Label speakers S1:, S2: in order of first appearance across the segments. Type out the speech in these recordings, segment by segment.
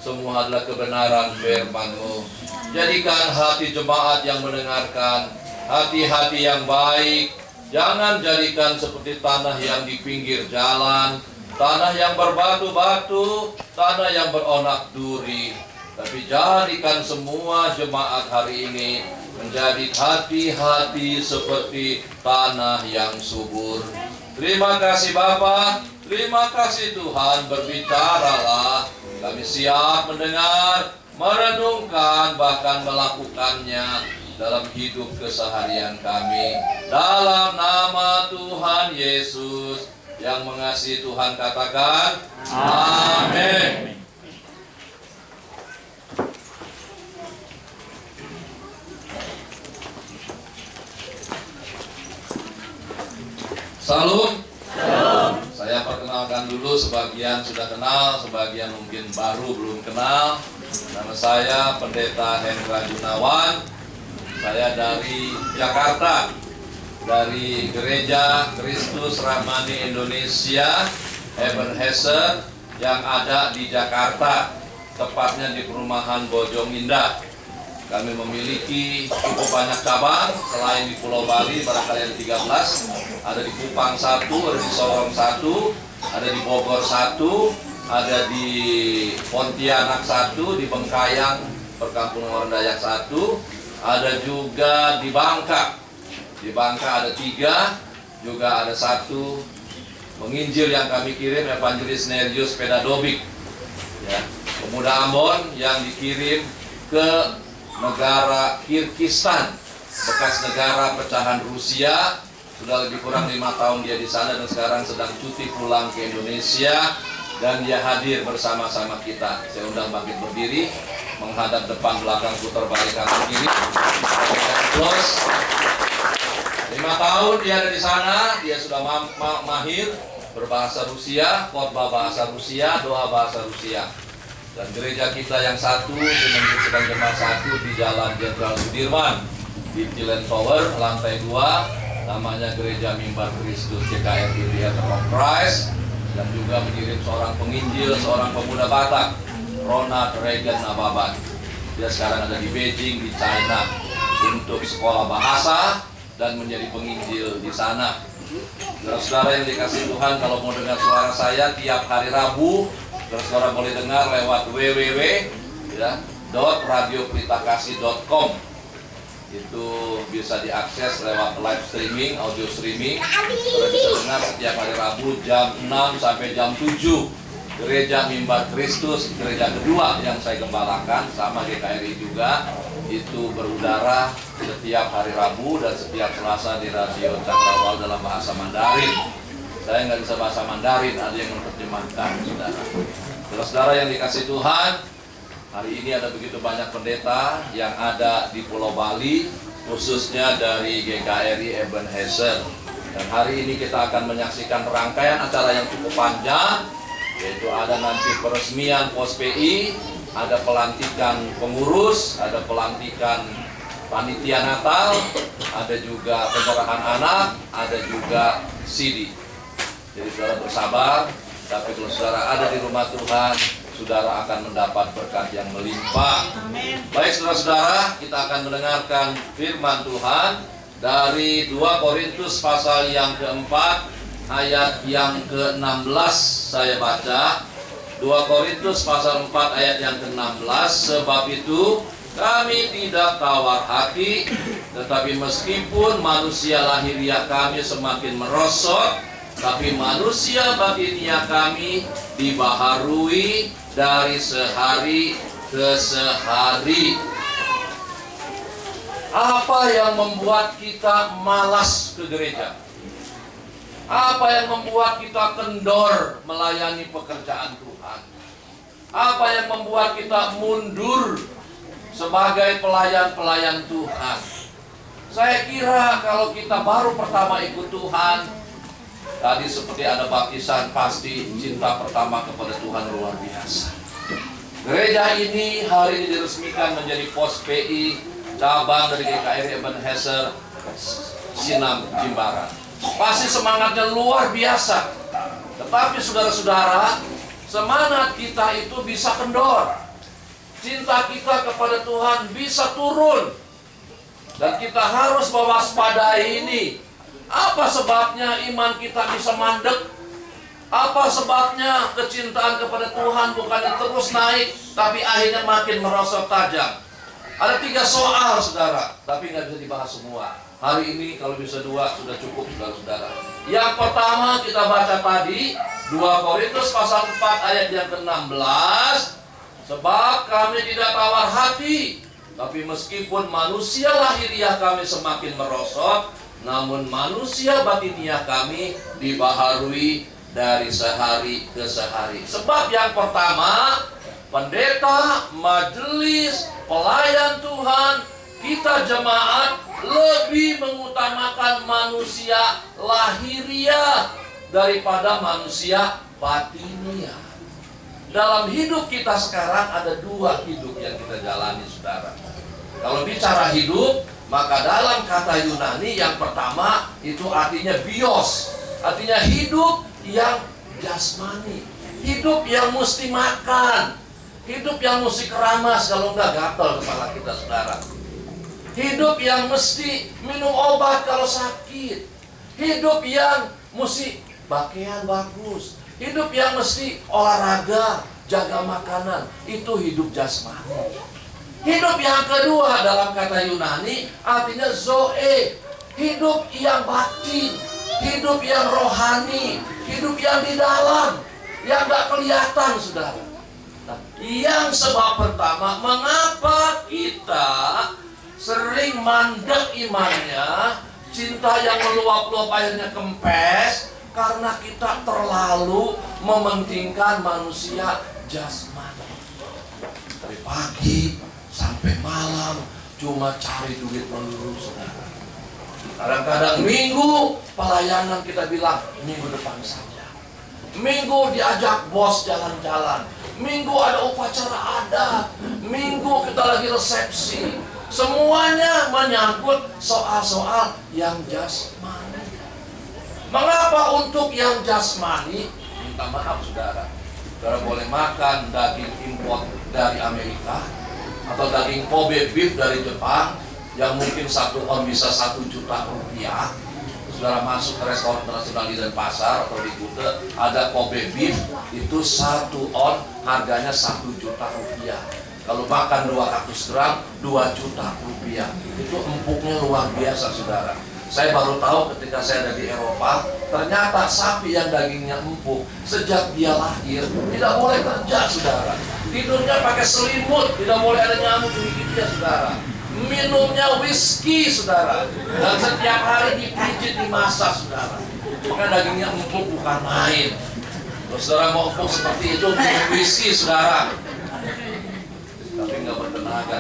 S1: semua adalah kebenaran firman-Mu. Jadikan hati jemaat yang mendengarkan hati-hati yang baik. Jangan jadikan seperti tanah yang di pinggir jalan, tanah yang berbatu-batu, tanah yang beronak duri. Tapi jadikan semua jemaat hari ini menjadi hati-hati seperti tanah yang subur. Terima kasih Bapa, terima kasih Tuhan, berbicaralah. Kami siap mendengar, merenungkan, bahkan melakukannya dalam hidup keseharian kami. Dalam nama Tuhan Yesus yang mengasihi Tuhan katakan, amin. Salam. Saya perkenalkan dulu, sebagian sudah kenal, sebagian mungkin baru belum kenal. Nama saya Pendeta Hendra Gunawan. Saya dari Jakarta, dari Gereja Kristus Rahmani Indonesia Ebenezer yang ada di Jakarta, tepatnya di perumahan Bojong Indah. Kami memiliki cukup banyak cabang, selain di Pulau Bali, barangkali ada 13, ada di Kupang 1, ada di Sorong 1, ada di Bogor 1, ada di Pontianak 1, di Bengkayang, Perkampungan Orang Dayak 1, ada juga di Bangka. Di Bangka ada 3, juga ada 1 penginjil yang kami kirim, Evangelis Nerius Pedadobik, ya, pemuda Ambon yang dikirim ke negara Kirgistan, bekas negara pecahan Rusia. Sudah lebih kurang 5 tahun dia di sana dan sekarang sedang cuti pulang ke Indonesia, dan dia hadir bersama-sama kita. Saya undang bangkit berdiri, menghadap depan belakang, putar balik kanan kiri. Close. 5 tahun dia ada di sana, dia sudah mahir berbahasa Rusia, khotbah bahasa Rusia, doa bahasa Rusia. Dan gereja kita yang satu, sedang jemaat 1 di Jalan Jenderal Sudirman di Tilen Tower, lantai 2, namanya Gereja Mimbar Kristus GKRI Theater of Christ. Dan juga mengirim seorang penginjil, seorang pemuda Batak, Ronald Reagan Nababan. Dia sekarang ada di Beijing, di China, untuk sekolah bahasa dan menjadi penginjil di sana. Saudara-saudara yang dikasih Tuhan, kalau mau dengar suara saya tiap hari Rabu, saudara boleh dengar lewat www.radiopritakasih.com. Itu bisa diakses lewat live streaming, audio streaming. Saudara bisa dengar setiap hari Rabu jam 6 sampai jam 7. Gereja Mimbar Kristus, gereja kedua yang saya gembalakan, sama GKRI juga, itu berudara setiap hari Rabu dan setiap Selasa di Radio Cakrawala dalam bahasa Mandarin. Saya nggak bisa bahasa Mandarin, ada yang menerjemahkan, saudara. Saudara yang dikasih Tuhan, hari ini ada begitu banyak pendeta yang ada di Pulau Bali, khususnya dari GKRI Ebenezer. Dan hari ini kita akan menyaksikan rangkaian acara yang cukup panjang, yaitu ada nanti peresmian POS PI, ada pelantikan pengurus, ada pelantikan panitia Natal, ada juga penyerahan anak, ada juga CD. Jadi saudara bersabar, tapi kalau saudara ada di rumah Tuhan, saudara akan mendapat berkat yang melimpah. Amin. Baik saudara-saudara, kita akan mendengarkan firman Tuhan dari 2 Korintus pasal yang keempat, ayat yang ke-16 saya baca. 2 Korintus pasal 4 ayat yang ke-16, sebab itu kami tidak tawar hati, tetapi meskipun manusia lahiriah kami semakin merosot, tapi manusia batiniah kami dibaharui dari sehari ke sehari. Apa yang membuat kita malas ke gereja? Apa yang membuat kita kendor melayani pekerjaan Tuhan? Apa yang membuat kita mundur sebagai pelayan-pelayan Tuhan? Saya kira kalau kita baru pertama ikut Tuhan, tadi seperti ada baptisan, pasti cinta pertama kepada Tuhan luar biasa. Gereja ini hari ini diresmikan menjadi POS PI, cabang dari GKRI Ebenezer Sinam Jimbaran. Pasti semangatnya luar biasa. Tetapi saudara-saudara, semangat kita itu bisa kendor. cinta kita kepada Tuhan bisa turun. Dan kita harus mewaspadai ini. Apa sebabnya iman kita bisa mandek? Apa sebabnya kecintaan kepada Tuhan bukan terus naik, tapi akhirnya makin merosot tajam? Ada 3 soal, saudara, tapi nggak bisa dibahas semua. Hari ini kalau bisa 2 sudah cukup, saudara-saudara. Yang pertama kita baca tadi, 2 Korintus pasal 4 ayat yang ke-16. Sebab kami tidak tawar hati, tapi meskipun manusia lahiriah kami semakin merosot, namun manusia batiniah kami dibaharui dari sehari ke sehari. Sebab yang pertama, pendeta, majelis, pelayan Tuhan, kita jemaat lebih mengutamakan manusia lahiriah daripada manusia batiniah. Dalam hidup kita sekarang ada 2 hidup yang kita jalani, saudara. Kalau bicara hidup, maka dalam kata Yunani yang pertama itu artinya bios, artinya hidup yang jasmani, hidup yang mesti makan, hidup yang mesti keramas, kalau enggak gatal kepala kita, saudara. Hidup yang mesti minum obat kalau sakit, hidup yang mesti pakaian bagus, hidup yang mesti olahraga, jaga makanan, itu hidup jasmani. Hidup yang kedua dalam kata Yunani artinya zoe, hidup yang batin, hidup yang rohani, hidup yang di dalam, yang gak kelihatan, saudara. Nah, yang sebab pertama, mengapa kita sering mandek imannya, cinta yang meluap-luap akhirnya kempes, karena kita terlalu mementingkan manusia jasmani. Dari pagi sampai malam cuma cari duit melulu, saudara. Kadang-kadang minggu pelayanan kita bilang minggu depan saja. Minggu diajak bos jalan-jalan. Minggu ada upacara adat. Minggu kita lagi resepsi. Semuanya menyangkut soal-soal yang jasmani. Mengapa untuk yang jasmani? Minta maaf, saudara. Saudara boleh makan daging impor dari Amerika, atau daging Kobe beef dari Jepang yang mungkin 1 on bisa 1 juta rupiah. Saudara masuk ke restoran internasional di Denpasar atau di Kute, ada Kobe beef itu 1 on harganya 1 juta rupiah. Kalau makan 200 gram 2 juta rupiah. Itu empuknya luar biasa, saudara. Saya baru tahu ketika saya ada di Eropa, ternyata sapi yang dagingnya empuk sejak dia lahir tidak boleh kerja, saudara. Tidurnya pakai selimut, tidak boleh ada nyamuk di gigitnya, saudara. Minumnya whisky, saudara. Dan setiap hari dipijit, dimasak, saudara. Maka dagingnya empuk bukan main. Kalau saudara mau empuk seperti itu, minum whisky, saudara. Tapi nggak bertenaga.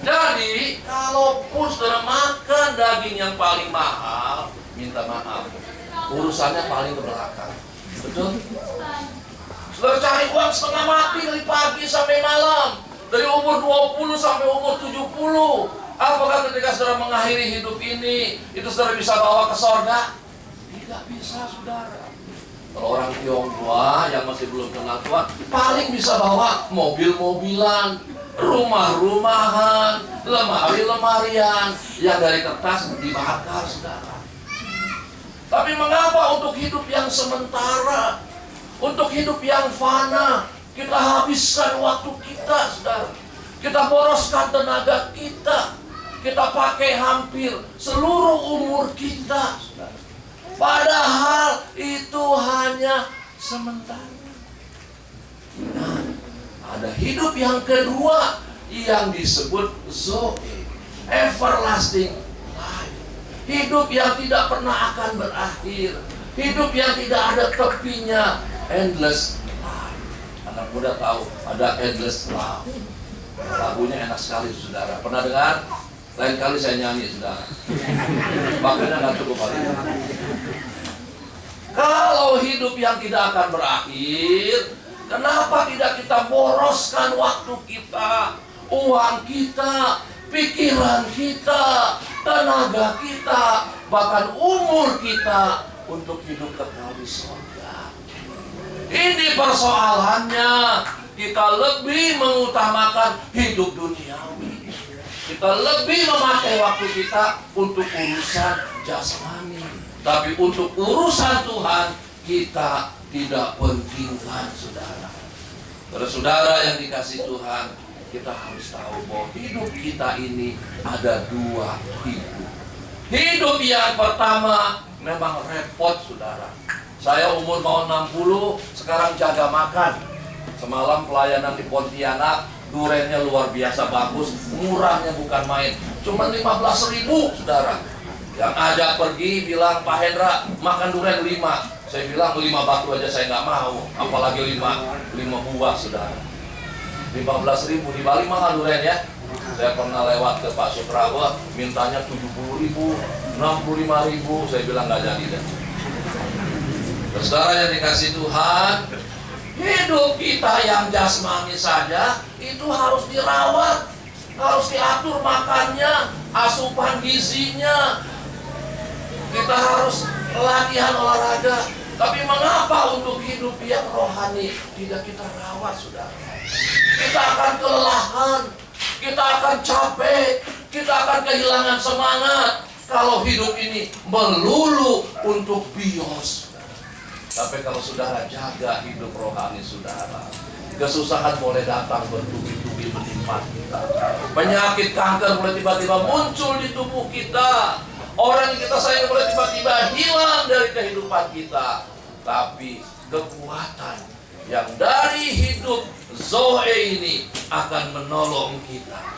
S1: Jadi, kalaupun saudara makan daging yang paling mahal, minta maaf, urusannya paling ke belakang. Betul? Saudara cari uang setengah mati dari pagi sampai malam, dari umur 20 sampai umur 70. Apakah ketika saudara mengakhiri hidup ini, itu saudara bisa bawa ke sorga? Tidak bisa, saudara. Kalau orang Tionghoa yang masih belum kenal Tuhan, paling bisa bawa mobil-mobilan, rumah-rumahan, lemari-lemarian yang dari kertas dibakar, saudara. Tapi mengapa untuk hidup yang sementara, untuk hidup yang fana, kita habiskan waktu kita, saudara. Kita boroskan tenaga kita, kita pakai hampir seluruh umur kita, saudara. Padahal itu hanya sementara. Nah, ada hidup yang kedua yang disebut Zoe, everlasting life. Hidup yang tidak pernah akan berakhir, hidup yang tidak ada tepinya, endless life. Anak muda tahu ada endless love. Lagunya enak sekali, saudara. Pernah dengar? Lain kali saya nyanyi, saudara. Makanya nggak cukup kali ini. Kalau hidup yang tidak akan berakhir, kenapa tidak kita boroskan waktu kita, uang kita, pikiran kita, tenaga kita, bahkan umur kita untuk hidup kekal di surga? Ini persoalannya. kita lebih mengutamakan hidup duniawi. Kita lebih memakai waktu kita untuk urusan jasmani. Tapi untuk urusan Tuhan kita tidak pentingkan, saudara. Pada saudara yang dikasih Tuhan, kita harus tahu bahwa hidup kita ini ada dua hidup. Hidup yang pertama memang repot, saudara. Saya umur mau 60, sekarang jaga makan. Semalam pelayanan di Pontianak, durennya luar biasa bagus, murahnya bukan main. Cuma 15.000, saudara. Yang ajak pergi bilang, Pak Hendra, makan durian 5. Saya bilang 5 batu aja saya nggak mau, apalagi 5 buah, saudara. 15.000 di Bali mahal durian ya. Saya pernah lewat ke Pak Sutrawa, mintanya 70.000, 65.000. Saya bilang nggak jadi deh. Saudara yang dikasih Tuhan, hidup kita yang jasmani saja itu harus dirawat, harus diatur makannya, asupan gizinya. Kita harus latihan olahraga. Tapi mengapa untuk hidup yang rohani tidak kita rawat, saudara? Kita akan kelelahan, kita akan capek, kita akan kehilangan semangat kalau hidup ini melulu untuk bios. Tapi kalau saudara jaga hidup rohani saudara, kesusahan boleh datang bertubi-tubi menimpa kita. Penyakit kanker boleh tiba-tiba muncul di tubuh kita. Orang yang kita sayang boleh tiba-tiba hilang dari kehidupan kita. Tapi kekuatan yang dari hidup Zoe ini akan menolong kita.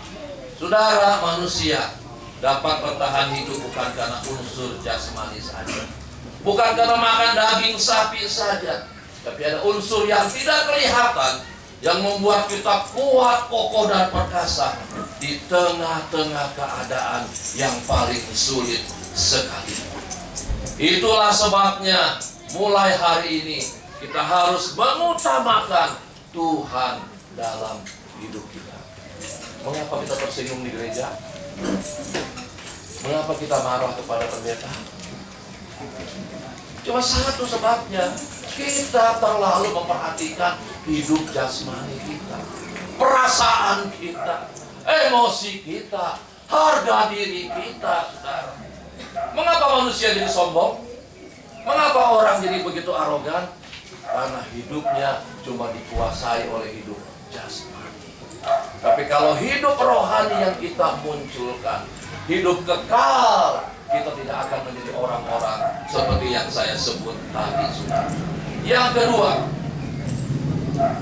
S1: Saudara, manusia dapat bertahan hidup bukan karena unsur jasmani saja, bukan karena makan daging sapi saja, tapi ada unsur yang tidak kelihatan yang membuat kita kuat, kokoh, dan perkasa di tengah-tengah keadaan yang paling sulit sekalipun. Itulah sebabnya mulai hari ini kita harus mengutamakan Tuhan dalam hidup kita. Mengapa kita tersinggung di gereja? Mengapa kita marah kepada pendeta? Cuma satu sebabnya, kita terlalu memperhatikan hidup jasmani kita, perasaan kita, emosi kita, harga diri kita, saudara. Mengapa manusia jadi sombong? Mengapa orang jadi begitu arogan? Karena hidupnya cuma dikuasai oleh hidup jasmani. Tapi kalau hidup rohani yang kita munculkan, hidup kekal, kita tidak akan menjadi orang-orang seperti yang saya sebut tadi, saudara. Yang kedua,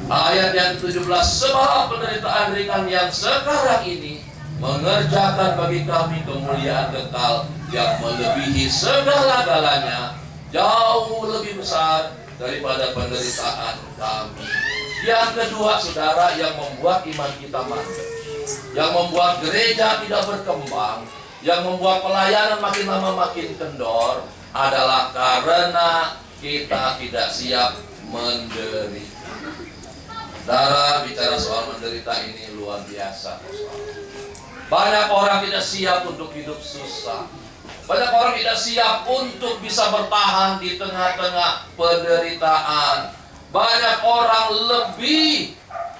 S1: ayat yang 17, sebab penderitaan ringan yang sekarang ini mengerjakan bagi kami kemuliaan kekal yang melebihi segala-galanya, jauh lebih besar daripada penderitaan kami. Yang kedua, saudara, yang membuat iman kita mati, yang membuat gereja tidak berkembang, yang membuat pelayanan makin lama makin kendor, adalah karena kita tidak siap menderita. Saudara, bicara soal menderita ini luar biasa. Banyak orang tidak siap untuk hidup susah. Banyak orang tidak siap untuk bisa bertahan di tengah-tengah penderitaan. Banyak orang lebih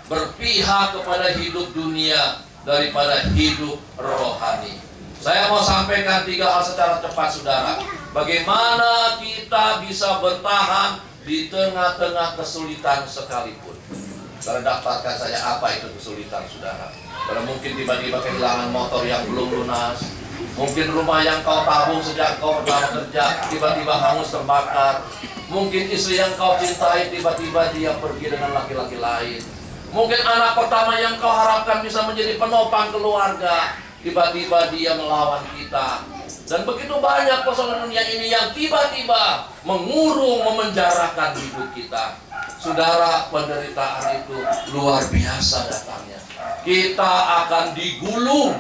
S1: berpihak kepada hidup dunia daripada hidup rohani. Saya mau sampaikan 3 hal secara cepat, saudara. Bagaimana kita bisa bertahan di tengah-tengah kesulitan sekalipun. Saudara, daftarkan saja apa itu kesulitan, saudara. Karena mungkin tiba-tiba kehilangan motor yang belum lunas. Mungkin rumah yang kau tabung sejak kau pertama kerja tiba-tiba hangus terbakar. Mungkin istri yang kau cintai tiba-tiba dia pergi dengan laki-laki lain. Mungkin anak pertama yang kau harapkan bisa menjadi penopang keluarga, tiba-tiba dia melawan kita. Dan begitu banyak persoalan dunia ini yang tiba-tiba mengurung, memenjarakan hidup kita. Saudara, penderitaan itu luar biasa datangnya. Kita akan digulung,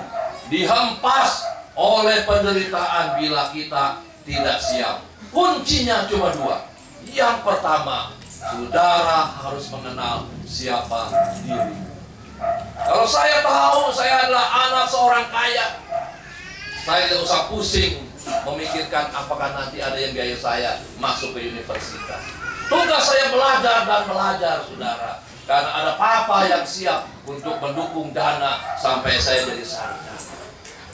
S1: dihempas oleh penderitaan bila kita tidak siap. Kuncinya cuma 2. Yang pertama, saudara harus mengenal siapa diri. Kalau saya tahu saya adalah anak seorang kaya, saya tidak usah pusing memikirkan apakah nanti ada yang biaya saya masuk ke universitas. Tugas saya belajar dan belajar, saudara. Karena ada papa yang siap untuk mendukung dana sampai saya jadi sarjana.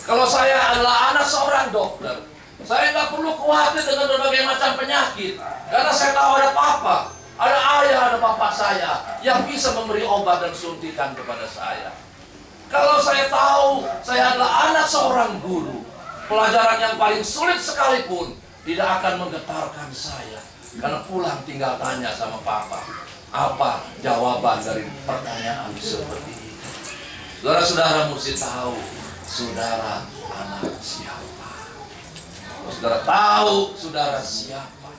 S1: Kalau saya adalah anak seorang dokter, saya nggak perlu khawatir dengan berbagai macam penyakit. Karena saya tahu ada papa, ada ayah, ada bapak saya yang bisa memberi obat dan suntikan kepada saya. Kalau saya tahu saya adalah anak seorang guru, pelajaran yang paling sulit sekalipun tidak akan menggetarkan saya. Karena pulang tinggal tanya sama papa, apa jawaban dari pertanyaan seperti ini. Saudara-saudara mesti tahu, saudara anak siapa. Kalau saudara tahu saudara siapa,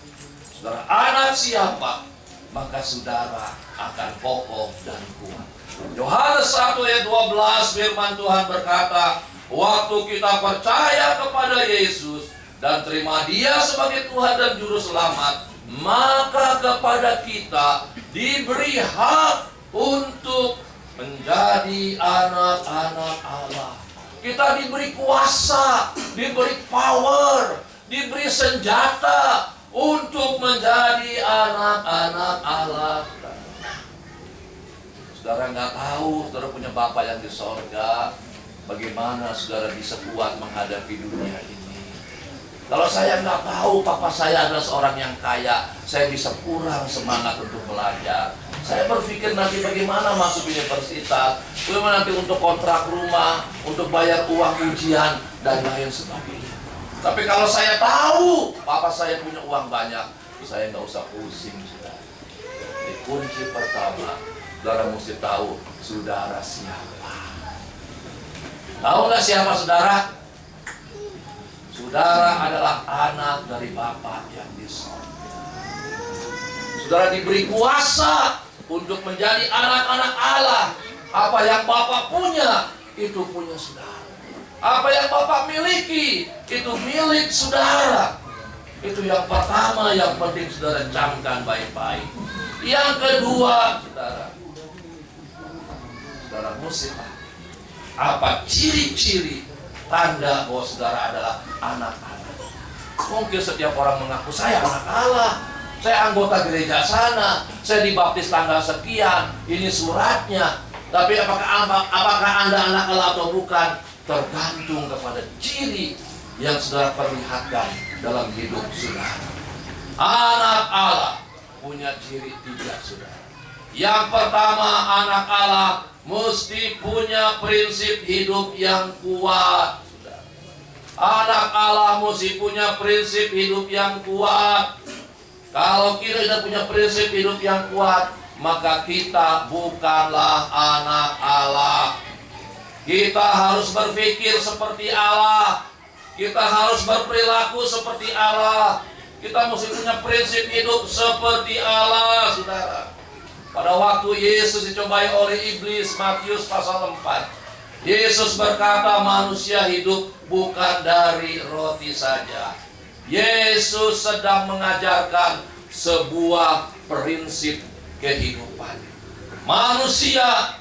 S1: saudara anak siapa, maka saudara akan kokoh dan kuat. Yohanes 1 ayat 12 firman Tuhan berkata, waktu kita percaya kepada Yesus dan terima Dia sebagai Tuhan dan Juru Selamat, maka kepada kita diberi hak untuk menjadi anak-anak Allah. Kita diberi kuasa, diberi power, diberi senjata untuk menjadi anak-anak Allah. Saudara nggak tahu, saudara punya Bapa yang di sorga, bagaimana saudara bisa kuat menghadapi dunia ini. Kalau saya nggak tahu papa saya adalah seorang yang kaya, saya bisa kurang semangat untuk belajar. Saya berpikir nanti bagaimana masuk universitas, bagaimana nanti untuk kontrak rumah, untuk bayar uang ujian, dan lain sebagainya. Tapi kalau saya tahu papa saya punya uang banyak, saya nggak usah pusing, saudara. Jadi kunci pertama, saudara mesti tahu saudara siapa. Tahu nggak siapa saudara? Saudara adalah anak dari Bapa yang di sorga. Saudara diberi kuasa untuk menjadi anak-anak Allah. Apa yang Bapa punya, itu punya saudara. Apa yang Bapa miliki, itu milik saudara. Itu yang pertama yang penting saudara camkan baik-baik. Yang kedua, saudara mesti tahu apa ciri-ciri tanda bahwa saudara adalah anak Allah. Mungkin setiap orang mengaku saya anak Allah, saya anggota gereja sana, saya dibaptis tanggal sekian, ini suratnya. Tapi apakah Anda anak Allah atau bukan, tergantung kepada ciri yang saudara perlihatkan dalam hidup saudara. Anak Allah punya ciri 3 saudara. Yang pertama, anak Allah mesti punya prinsip hidup yang kuat. Anak Allah mesti punya prinsip hidup yang kuat. Kalau kita tidak punya prinsip hidup yang kuat, maka kita bukanlah anak Allah. Kita harus berpikir seperti Allah. Kita harus berperilaku seperti Allah. Kita mesti punya prinsip hidup seperti Allah, saudara. Pada waktu Yesus dicobai oleh iblis, Matius pasal 4, Yesus berkata manusia hidup bukan dari roti saja. Yesus sedang mengajarkan sebuah prinsip kehidupan. Manusia,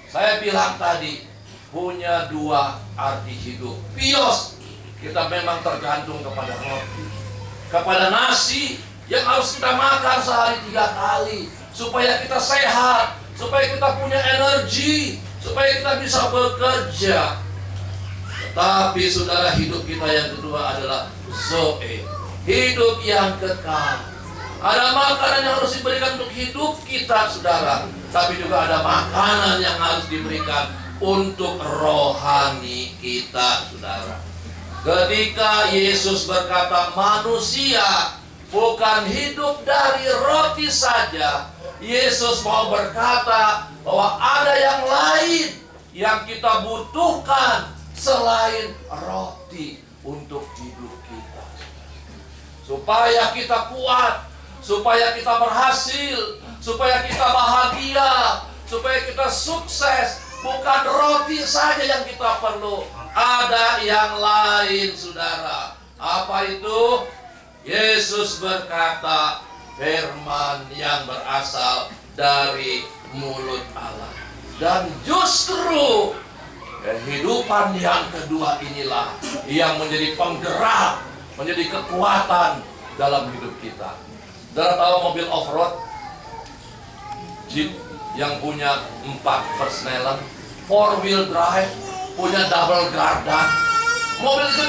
S1: saya bilang tadi, punya 2 arti hidup. Pios, kita memang tergantung kepada roti, kepada nasi yang harus kita makan sehari 3 kali. Supaya kita sehat, supaya kita punya energi, supaya kita bisa bekerja. Tetapi saudara, hidup kita yang kedua adalah Zoe, hidup yang kekal. Ada makanan yang harus diberikan untuk hidup kita, saudara. Tapi juga ada makanan yang harus diberikan untuk rohani kita, saudara. Ketika Yesus berkata manusia bukan hidup dari roti saja, Yesus mau berkata bahwa ada yang lain yang kita butuhkan selain roti untuk hidup kita. Supaya kita kuat, supaya kita berhasil, supaya kita bahagia, supaya kita sukses, bukan roti saja yang kita perlu. Ada yang lain, saudara. Apa itu? Yesus berkata, firman yang berasal dari mulut Allah. Dan justru kehidupan yang kedua inilah yang menjadi penggerak, menjadi kekuatan dalam hidup kita. Saudara tahu mobil off-road? Jeep yang punya 4 Versnellen, 4 wheel drive, punya double gardan. Mobil itu